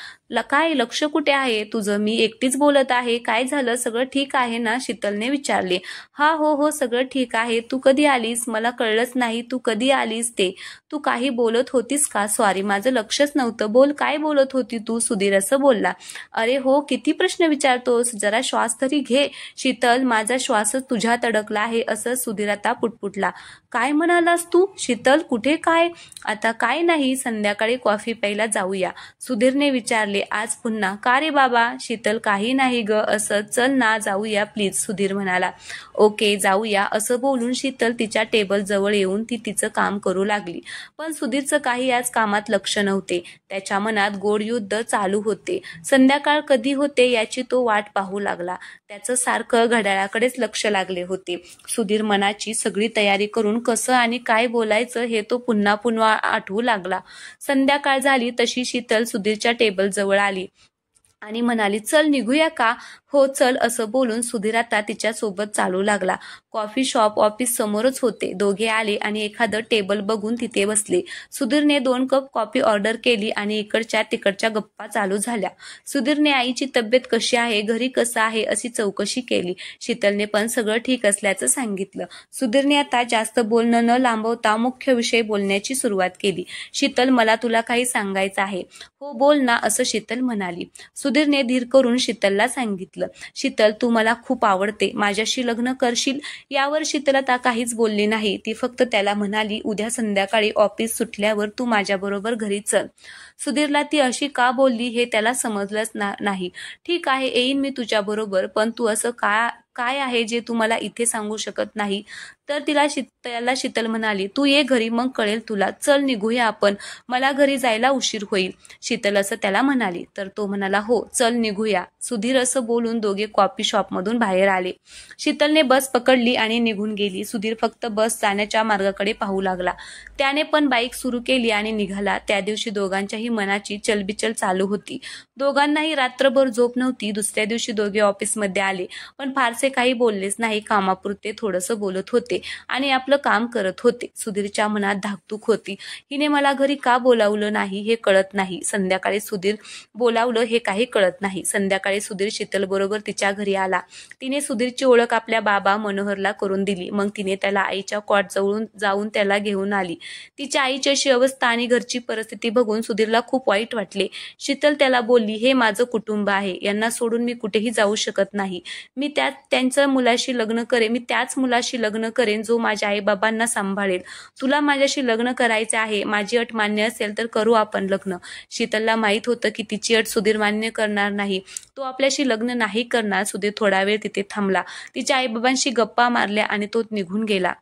A: काय लक्ष कुठे आहे तुझं? मी एकटीच बोलत आहे. काय झालं? सगळं ठीक आहे ना? शीतलने विचारले. हा हो सगळं ठीक आहे. तू कधी आलीस? मला कळलंच नाही तू कधी आलीस ते. तू काही बोलत होतीस का? सॉरी, माझं लक्षच नव्हतं. बोल, काय बोलत होती तू? सुधीर असं बोलला. अरे हो, किती प्रश्न विचारतोस? जरा श्वास तरी घे. शीतल, माझा श्वासच तुझ्यात अडकला आहे असं सुधीर आता पुटपुटला. काय म्हणालास तू? शीतल, कुठे काय? आता काय नाही, संध्याकाळी कॉफी प्यायला जाऊया, सुधीरने विचारले आज पुन्हा. का रे बाबा? शीतल, काही नाही ग, असं. चल ना, जाऊया प्लीज, सुधीर म्हणाला. ओके, जाऊया. असं बोलून शीतल तिच्या टेबल जवळ येऊन ती तिचं काम करू लागली. पण सुधीरचं काही आज कामात लक्ष नव्हते. त्याच्या मनात गोड युद्ध चालू होते. संध्याकाळ कधी होते याची तो वाट पाहू लागला. त्याचं सारखं घड्याळाकडेच लक्ष लागले होते. सुधीर मनाची सगळी तयारी करून कसं आणि काय बोलायचं हे तो पुन्हा पुन्हा आठवू लागला. संध्याकाळ झाली तशी शीतल सुधीरच्या टेबल जवळ आली आणि म्हणाली, चल निघूया का? हो चल, असं बोलून सुधीर आता तिच्या सोबत चालू लागला. कॉफी शॉप ऑफिस समोरच होते. दोघे आले आणि एखादं टेबल बघून तिथे बसले. सुधीरने 2 कप कॉफी ऑर्डर केली आणि इकडच्या तिकडच्या गप्पा चालू झाल्या. सुधीरने आईची तब्येत कशी आहे, घरी कसं आहे अशी चौकशी केली. शीतलने पण सगळं ठीक असल्याचं सांगितलं. सुधीरने आता जास्त बोलणं न लांबवता मुख्य विषय बोलण्याची सुरुवात केली. शीतल, मला तुला काही सांगायचं आहे. हो बोल ना, असं शीतल म्हणाली. सुधीरने धीर करून शीतलला सांगितलं. शीतल, तू मला खूप आवडते. माझ्याशी लग्न करशील? यावर शीतल आता काहीच बोलली नाही. ती फक्त त्याला म्हणाली, उद्या संध्याकाळी ऑफिस सुटल्यावर तू माझ्याबरोबर घरी चल. सुधीरला ती अशी का बोलली हे त्याला समजलंच नाही. ठीक आहे, येईन मी तुझ्याबरोबर, पण तू असं काय आहे जे तू मला इथे सांगू शकत नाही? तर त्याला शीतल म्हणाली, तू ये घरी, मग कळेल तुला. चल निघूया आपण, मला घरी जायला उशीर होईल. शीतल असं त्याला म्हणाली. तर तो म्हणाला, हो चल निघूया. सुधीर असं बोलून दोघे कॉफी शॉपमधून बाहेर आले. शीतलने बस पकडली आणि निघून गेली. सुधीर फक्त बस जाण्याच्या मार्गाकडे पाहू लागला. त्याने पण बाईक सुरू केली आणि निघाला. त्या दिवशी दोघांच्याही मनाची चलबिचल चालू होती. दोघांनाही रात्रभर झोप नव्हती. दुसऱ्या दिवशी दोघे ऑफिसमध्ये आले पण फारसे काही बोललेच नाही. कामापुरते थोडंसं बोलत होते. होते आणि आपलं काम करत होते. सुधीरच्या मनात धाकधूक होती. हिने मला घरी का बोलावलं नाही हे कळत नाही. संध्याकाळी सुधीर बोलावलं हे काही कळत नाही. संध्याकाळी सुधीर शीतल बरोबर तिच्या घरी आला. तिने सुधीरची ओळख आपल्या बाबा मनोहरला करून दिली. मग तिने त्याला आईच्या कॉट जवळून जाऊन त्याला घेऊन आली. तिच्या आईची अशी अवस्था आणि घरची परिस्थिती बघून सुधीरला खूप वाईट वाटले. शीतल त्याला बोलली, हे माझं कुटुंब आहे, यांना सोडून मी कुठेही जाऊ शकत नाही. मी त्याच मुलाशी लग्न करेन जो माझ्या आई बाबांना सांभाळेल. तुला माझ्याशी लग्न करायचे आहे, माझी अट मान्य असेल तर करू आपण लग्न. शीतलला माहित होतं की तिची अट सुधीर मान्य करणार नाही. तो आपल्याशी लग्न नाही करणार. सुधीर थोडा वेळ तिथे थांबला. तिच्या आईबाबांशी गप्पा मारल्या आणि तो निघून गेला.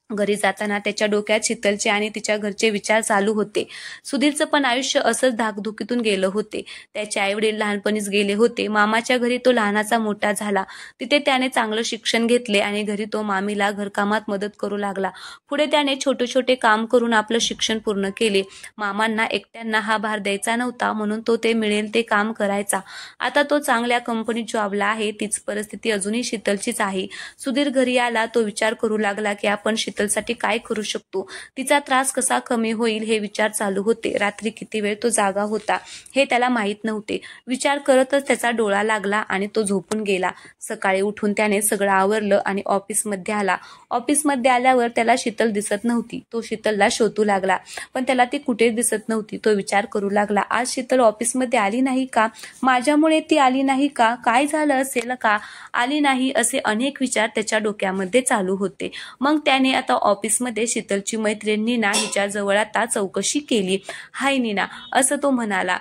A: घरी जाताना त्याच्या डोक्यात शीतलचे आणि तिच्या घरचे विचार चालू होते. सुधीरचं पण आयुष्य असंच धाकधुकीतून गेलं होते. त्याचे आईवडील लहानपणीच गेले होते. मामाच्या घरी तो लहानाचा मोठा झाला. तिथे त्याने चांगलं शिक्षण घेतले आणि घरी तो मामीला घरकामात मदत करू लागला. पुढे त्याने छोटे छोटे काम करून आपलं शिक्षण पूर्ण केले. मामांना एकट्यांना हा भार द्यायचा नव्हता, म्हणून तो ते मिळेल ते काम करायचा. आता तो चांगल्या कंपनीत जॉबला आहे. तीच परिस्थिती अजूनही शीतलचीच आहे. सुधीर घरी आला. तो विचार करू लागला की आपण शीतलसाठी काय करू शकतो, तिचा त्रास कसा कमी होईल हे विचार चालू होते. रात्री किती वेळ तो जागा होता हे त्याला माहित नव्हते. विचार करतच त्याचा डोळा लागला आणि तो झोपून गेला. सकाळी उठून त्याने सगळं आवरलं आणि ऑफिसमध्ये आला. ऑफिसमध्ये आल्यावर त्याला शीतल दिसत नव्हती. तो शीतलला शोधू लागला, पण त्याला ती कुठेच दिसत नव्हती. तो विचार करू लागला, आज शीतल ऑफिसमध्ये आली नाही का? माझ्यामुळे ती आली नाही का? काय झालं असेल का आली नाही? असे अनेक विचार त्याच्या डोक्यामध्ये चालू होते. मग त्याने आता ऑफिसमध्ये शीतलची मैत्रीण नीना हिच्या जवळ आता चौकशी केली. हाय नीना, असं तो म्हणाला.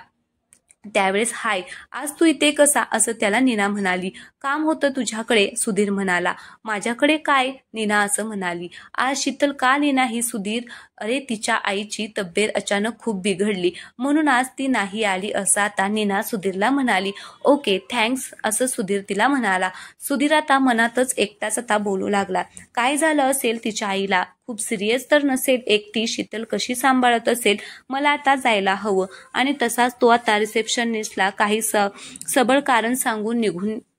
A: त्यावेळेस हाय, आज तू इथे कसा, असं त्याला नीना म्हणाली. काम होतं तुझ्याकडे, सुधीर म्हणाला. माझ्याकडे काय? नीना असं म्हणाली. आज शीतल का आली नाही सुधीर? अरे तिच्या आईची तब्येत अचानक खूप बिघडली म्हणून आज ती नाही आली, असं आता नीना सुधीरला म्हणाली. ओके थँक्स, असं सुधीर तिला म्हणाला. सुधीर आता मनातच एकटाच आता बोलू लागला. काय झालं असेल तिच्या आईला? खूप सिरियस तर नसेल? एकटी शीतल कशी सांभाळत असेल? मला आता जायला हवं. आणि तसाच तो आता रिसेप्शनिस्टला काही सबळ कारण सांगून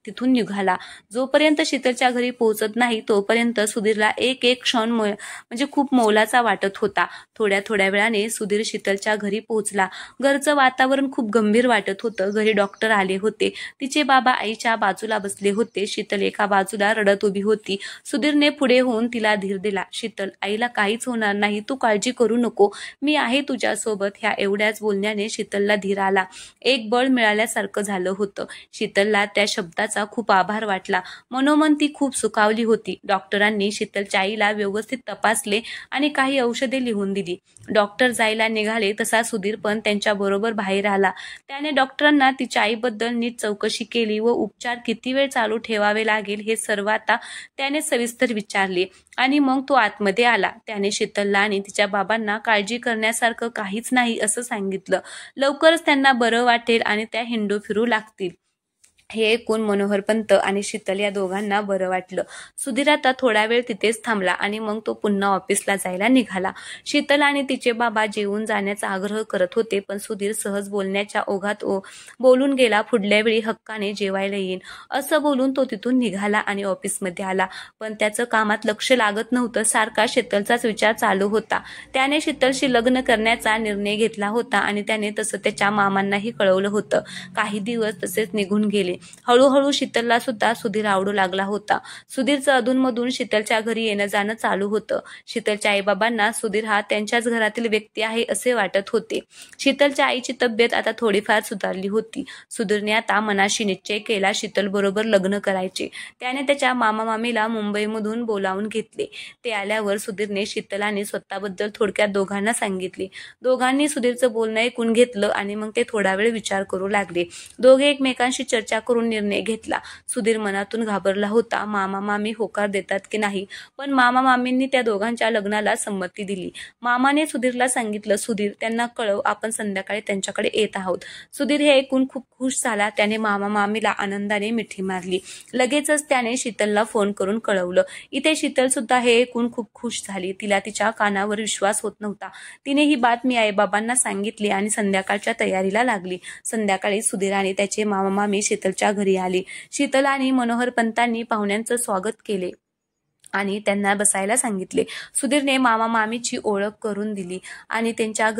A: तिथून निघाला. जोपर्यंत शीतलच्या घरी पोहोचत नाही तोपर्यंत सुधीरला एक एक क्षण म्हणजे खूप मौलाचा वाटत होता. थोड्या वेळाने सुधीर शीतलच्या घरी पोहोचला. घरचं वातावरण खूप गंभीर वाटत होतं. घरी डॉक्टर आले होते. तिचे बाबा आईच्या बाजूला बसले होते. शीतल एका बाजूला रडत उभी होती. सुधीरने पुढे होऊन तिला धीर दिला. शीतल, आईला काहीच होणार नाही, तू काळजी करू नको, मी आहे तुझ्यासोबत. ह्या एवढ्याच बोलण्याने शीतलला धीर आला. एक बळ मिळाल्यासारखं झालं होतं. शीतलला त्या शब्दाचा खूप आभार वाटला. मनोमन ती खूप सुखावली होती. डॉक्टरांनी शीतलच्या आईला व्यवस्थित तपासले आणि काही औषधे लिहून दिली. डॉक्टर जायला निघाले तसा सुधीर पण त्यांच्या बरोबर बाहेर आला. त्याने डॉक्टरांना तिच्या आईबद्दल नीट चौकशी केली व उपचार किती वेळ चालू ठेवावे लागेल हे सर्व आता त्याने सविस्तर विचारले आणि मग तो आतमध्ये आला. त्याने शीतलला आणि तिच्या बाबांना काळजी करण्यासारखं काहीच नाही असं सांगितलं. लवकरच त्यांना बरं वाटेल आणि त्या हिंडू फिरू लागतील. हे ऐकून मनोहर पंत आणि शीतल या दोघांना बरं वाटलं. सुधीर आता थोडा वेळ तिथेच थांबला आणि मग तो पुन्हा ऑफिसला जायला निघाला. शीतल आणि तिचे बाबा जेवून जाण्याचा आग्रह करत होते, पण सुधीर सहज बोलण्याच्या ओघात बोलून गेला. पुढल्या वेळी हक्काने जेवायला येईन असं बोलून तो तिथून निघाला आणि ऑफिसमध्ये आला. पण त्याचं कामात लक्ष लागत नव्हतं. सारखा शीतलचाच विचार चालू होता. त्याने शीतलशी लग्न करण्याचा निर्णय घेतला होता आणि त्याने तसं त्याच्या मामांनाही कळवलं होतं. काही दिवस तसेच निघून गेले. हळूहळू शीतलला सुद्धा सुधीर आवडू लागला होता. सुधीरचं अधूनमधून शीतलच्या घरी येणं जाणं चालू होतं. शीतलच्या आईबाबांना सुधीर हा त्यांच्याच घरातील व्यक्ती आहे असे वाटत होते. शीतलच्या आईची तब्येत आता थोडीफार सुधारली होती. सुधीरने आता मनाशी निश्चय केला शीतल बरोबर लग्न करायचे. त्याने त्याच्या मामा मामीला मुंबईमधून बोलावून घेतले. ते आल्यावर सुधीरने शीतल आणि स्वतःबद्दल थोडक्यात दोघांना सांगितले. दोघांनी सुधीरचं बोलणं ऐकून घेतलं आणि मग ते थोडा वेळ विचार करू लागले. दोघे एकमेकांशी चर्चा करून निर्णय घेतला. सुधीर मनातून घाबरला होता. मामा मामी होकार देतात की नाही, पण मामा मामींनी त्या दोघांच्या लग्नाला संमती दिली. मामाने सुधीरला सांगितलं, सुधीर त्यांना कळव, आपण संध्याकाळी त्यांच्याकडे येत आहोत. सुधीर हे ऐकून खूप खुश झाला. त्याने मामा मामीला आनंदाने मिठी मारली. लगेचच त्याने शीतलला फोन करून कळवलं. इथे शीतल सुद्धा हे ऐकून खूप खुश झाली. तिला तिच्या कानावर विश्वास होत नव्हता. तिने ही बातमी आईबाबांना सांगितली आणि संध्याकाळच्या तयारीला लागली. संध्याकाळी सुधीर आणि त्याचे मामा मामी शीतलच्या घरी आली. शीतल आणि मनोहर पंतांनी पाहुण्यांचं स्वागत केले आणि त्यांना बसायला सांगितले. सुधीरने मामा मामीची ओळख करून दिली आणि त्यांच्या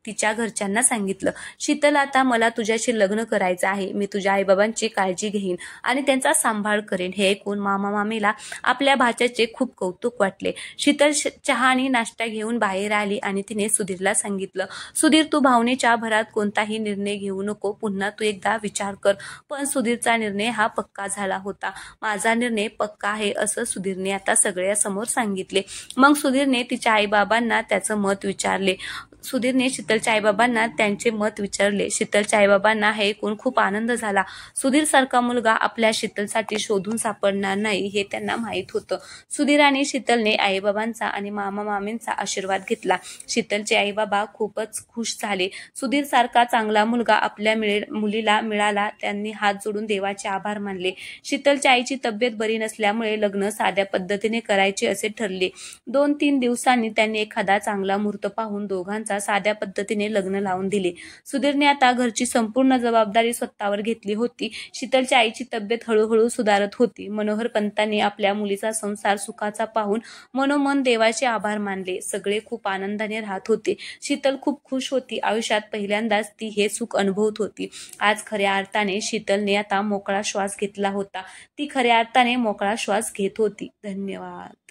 A: तिच्या घरच्यांना सांगितलं, शीतल, आता मला तुझ्याशी लग्न करायचं आहे. मी तुझ्या आईबाबांची काळजी घेईन आणि त्यांचा सांभाळ करेन. हे ऐकून मामा मामीला आपल्या भाच्याचे खूप कौतुक वाटले. शीतल चहा आणि नाश्ता घेऊन बाहेर आली आणि तिने सुधीरला सांगितलं, सुधीर, तू भावनेच्या भरात कोणताही निर्णय घेऊ नको. पुन्हा तू एकदा विचार कर. पण सुधीरचा निर्णय हा पक्का झाला होता. माझा निर्णय पक्का आहे असं सुधीरने आता सगळ्यासमोर सांगितले. मग सुधीरने तिच्या आईबाबांना त्याचं मत विचारले. सुधीरने शीतलच्या आईबाबांना त्यांचे मत विचारले. शीतलच्या आईबाबांना हे ऐकून खूप आनंद झाला. सुधीर सारखा मुलगा आपल्या शीतलसाठी शोधून सापडणार नाही हे त्यांना माहीत होतं. सुधीर आणि शीतलने आईबाबांचा आणि मामा मामींचा आशीर्वाद घेतला. शीतलचे आईबाबा खूपच खुश झाले. सुधीर सारखा चांगला मुलगा आपल्या मुलीला मिळाला. त्यांनी हात जोडून देवाचे आभार मानले. शीतलच्या आईची तब्येत बरी नसल्यामुळे लग्न साध्या पद्धतीने करायचे असे ठरले. 2-3 दिवसांनी त्यांनी एखादा चांगला मुहूर्त पाहून दोघांचा साध्या पद्धतीने लग्न लावून दिले. सुधीरने आता घरची संपूर्ण जबाबदारी स्वतःवर घेतली होती. शीतलच्या आईची तब्येत हळूहळू सुधारत होती. मनोहर पंतांनी आपल्या मुलीचा संसार सुखाचा पाहून मनोमन देवाचे आभार मानले. सगळे खूप आनंदाने राहत होते. शीतल खूप खुश होती. आयुष्यात पहिल्यांदाच ती हे सुख अनुभवत होती. आज खऱ्या अर्थाने शीतलने आता मोकळा श्वास घेतला होता. ती खऱ्या अर्थाने मोकळा श्वास घेत होती. धन्यवाद.